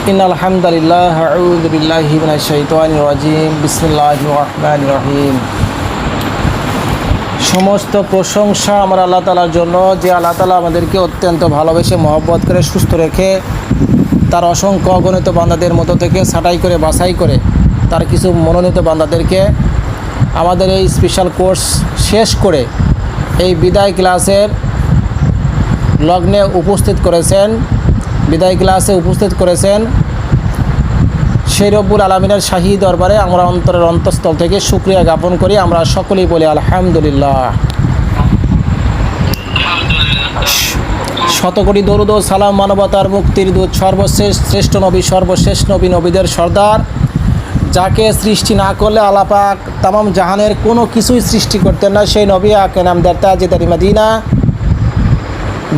ইন্নাল হামদালিল্লাহ আউযু বিল্লাহি মিনাশ শাইতানির রাজিম বিসমিল্লাহির রহমানির রহিম। সমস্ত প্রশংসা আমার আল্লাহ তাআলার জন্য, যে আল্লাহ তাআলা আমাদেরকে অত্যন্ত ভালোবেসে মহব্বত করে সুস্থ রেখে তার অসংখ্য অগণিত বান্দাদের মতো থেকে ছাঁটাই করে বাছাই করে তার কিছু মনোনীত বান্দাদেরকে আমাদের এই স্পেশাল কোর্স শেষ করে এই বিদায় ক্লাসের লগ্নে উপস্থিত করেছেন। বিদায় ক্লাসে উপস্থিত করেছেন সেই রব্বুল আলামিনের শাহী দরবারে আমরা অন্তরের অন্তঃস্থল থেকে শুকরিয়া জ্ঞাপন করি। আমরা সকলেই বলি আলহামদুলিল্লাহ। শতকোটি দরুদ ও সালাম মানবতার মুক্তির দূত সর্বশেষ শ্রেষ্ঠ নবী, সর্বশেষ নবী, নবীদের সর্দার, যাকে সৃষ্টি না করলে আল্লাহ পাক তামাম জাহানের কোনো কিছুই সৃষ্টি করতেন না, সেই নবী আকে নামদার তাজেদারি মদিনা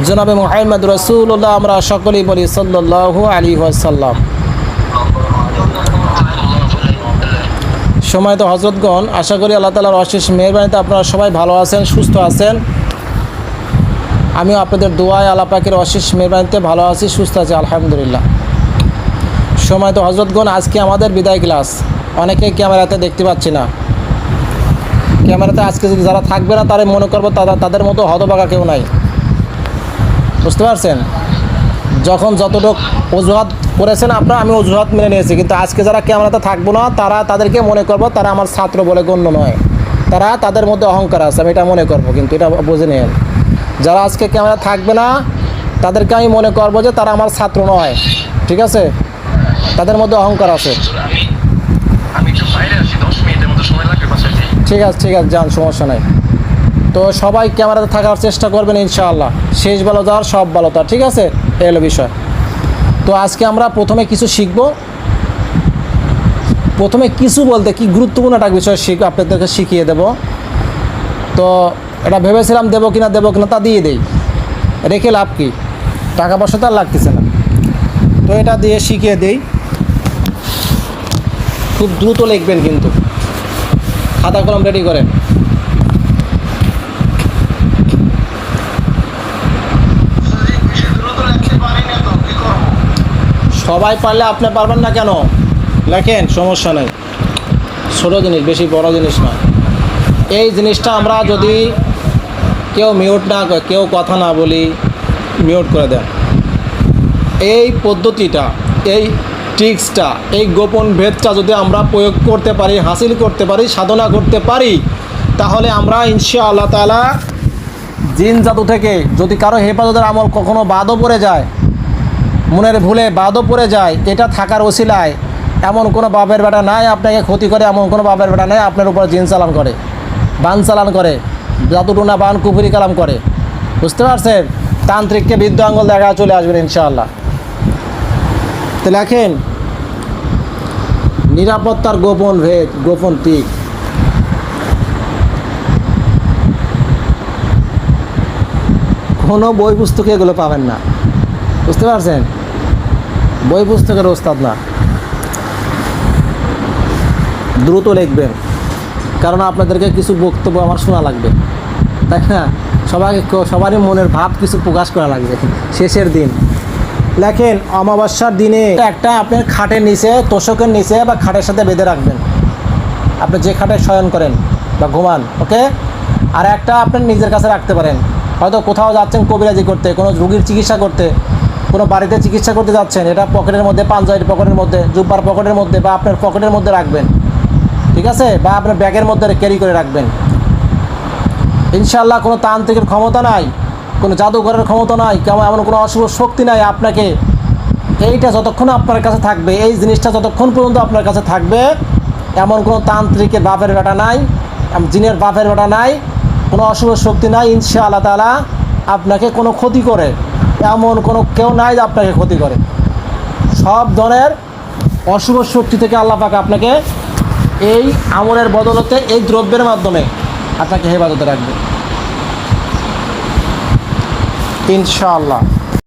জনাবে মুহাম্মদ রাসূলুল্লাহ। আমরা সকলেই বলি সাল্লাল্লাহু আলাইহি ওয়াসাল্লাম। সম্মানিত হযরতগণ, আশা করি আল্লাহ তাআলার অশেষ মেহেরবানিতে আপনারা সবাই ভালো আছেন, সুস্থ আছেন। আমিও আপনাদের দোয়ায় আল্লাহ পাকের অশেষ মেহেরবানিতে ভালো আছি, সুস্থ আছি আলহামদুলিল্লাহ। সম্মানিত হযরতগণ, আজকে আমাদের বিদায় ক্লাস। অনেকে ক্যামেরাতে দেখতে পাচ্ছি না, ক্যামেরাতে আজকে যদি যারা থাকবে না তারা মনে করবো তাদের মতো হতভাগা কেউ নাই, বুঝতে পারছেন? যখন যতটুকু অজুহাত করেছেন আপনারা, আমি অজুহাত মেনে নিয়েছি, কিন্তু আজকে যারা ক্যামেরাতে থাকবো না তাদেরকে মনে করবো তারা আমার ছাত্র বলে গণ্য নয়, তাদের মধ্যে অহংকার আছে, আমি এটা মনে করবো, কিন্তু এটা বুঝে নেন। যারা আজকে ক্যামেরা থাকবে না তাদেরকে আমি মনে করবো যে তারা আমার ছাত্র নয়, ঠিক আছে? তাদের মধ্যে অহংকার আছে। ঠিক আছে যান, সমস্যা নাই। তো সবাই ক্যামেরাতে থাকার চেষ্টা করবেন ইনশাআল্লাহ। শেষ ভালো যাওয়ার সব ভালো তার, ঠিক আছে? এই হলো বিষয়। তো আজকে আমরা প্রথমে কিছু শিখব। প্রথমে কিছু বলতে কি গুরুত্বপূর্ণ একটা বিষয় আপনাদেরকে শিখিয়ে দেব। তো এটা ভেবেছিলাম দেবো কিনা তা দিয়ে দেই, রেখে লাভ কি? টাকা পয়সা তো আর লাগতেছে না, তো এটা দিয়ে শিখিয়ে দেই। খুব দ্রুত লিখবেন, কিন্তু খাতা কলম রেডি করেন। সবাই পারলে আপনি পারবেন না কেন? লেখেন, সমস্যা নেই। ছোটো জিনিস, বেশি বড় জিনিস না। এই জিনিসটা আমরা যদি কেউ মিউট না করে, কেউ কথা না বলি, মিউট করে দেন। এই পদ্ধতিটা, এই ট্রিক্সটা, এই গোপন ভেদটা যদি আমরা প্রয়োগ করতে পারি, হাসিল করতে পারি, সাধনা করতে পারি, তাহলে আমরা ইনশাআল্লাহ তাআলা জিন জাদু থেকে যদি কারো হেফাজতের আমল কখনো বাদও পড়ে যায়, মনের ভুলে বাদও পড়ে যায়, এটা থাকার ওসিলায় এমন কোনো বাপের বেটা নাই আপনাকে ক্ষতি করে, এমন কোনো বাপের বেটা নাই আপনার উপর জিন চালান করে, বান চালান করে, জাদুটুনা বান কুফরি কালাম করে, বুঝতে পারছেন? তান্ত্রিককে বৃদ্ধ আঙ্গুল দেখা চলে আসবেন ইনশাআল্লাহ। তো লেখেন, নিরাপত্তার গোপন ভেদ, গোপন পিক। কোনো বই পুস্তকে এগুলো পাবেন না, বুঝতে পারছেন? বই পুস্তকের ওস্তাদ না। দ্রুত লিখবেন, কারণ আপনাদেরকে কিছু বক্তব্য আমার শোনা লাগবে, তাই না? সবারই মনের ভাব কিছু প্রকাশ করা লাগবে শেষের দিন। লেখেন, অমাবস্যার দিনে একটা আপনার খাটের নিচে, তোষকের নিচে বা খাটের সাথে বেঁধে রাখবেন, আপনি যে খাটে শয়ন করেন বা ঘুমান, ওকে? আর একটা আপনার নিজের কাছে রাখতে পারেন। হয়তো কোথাও যাচ্ছেন কবিরাজি করতে, কোনো রোগীর চিকিৎসা করতে, কোনো বাড়িতে চিকিৎসা করতে যাচ্ছেন, এটা পকেটের মধ্যে, পাঞ্জাবির পকেটের মধ্যে, জুব্বার পকেটের মধ্যে বা আপনার পকেটের মধ্যে রাখবেন, ঠিক আছে? বা আপনার ব্যাগের মধ্যে ক্যারি করে রাখবেন। ইনশাআল্লাহ কোনো তান্ত্রিকের ক্ষমতা নাই, কোনো জাদুঘরের ক্ষমতা নাই, কেমন এমন কোনো অশুভ শক্তি নাই আপনাকে। এইটা যতক্ষণ আপনার কাছে থাকবে, এই জিনিসটা যতক্ষণ পর্যন্ত আপনার কাছে থাকবে, এমন কোনো তান্ত্রিকের বাপের বেটা নাই, জিনের বাপের বেটা নাই, কোনো অশুভ শক্তি নাই ইনশাআল্লাহ তাআলা আপনাকে কোনো ক্ষতি করে, এমন কোনো কেউ নাই যে আপনাকে ক্ষতি করে। সব ধরনের অশুভ শক্তি থেকে আল্লাহ পাক আপনাকে এই আমলের বদলতে, এই দ্রব্যের মাধ্যমে আপনাকে হেফাজতে রাখবে ইনশাআল্লাহ।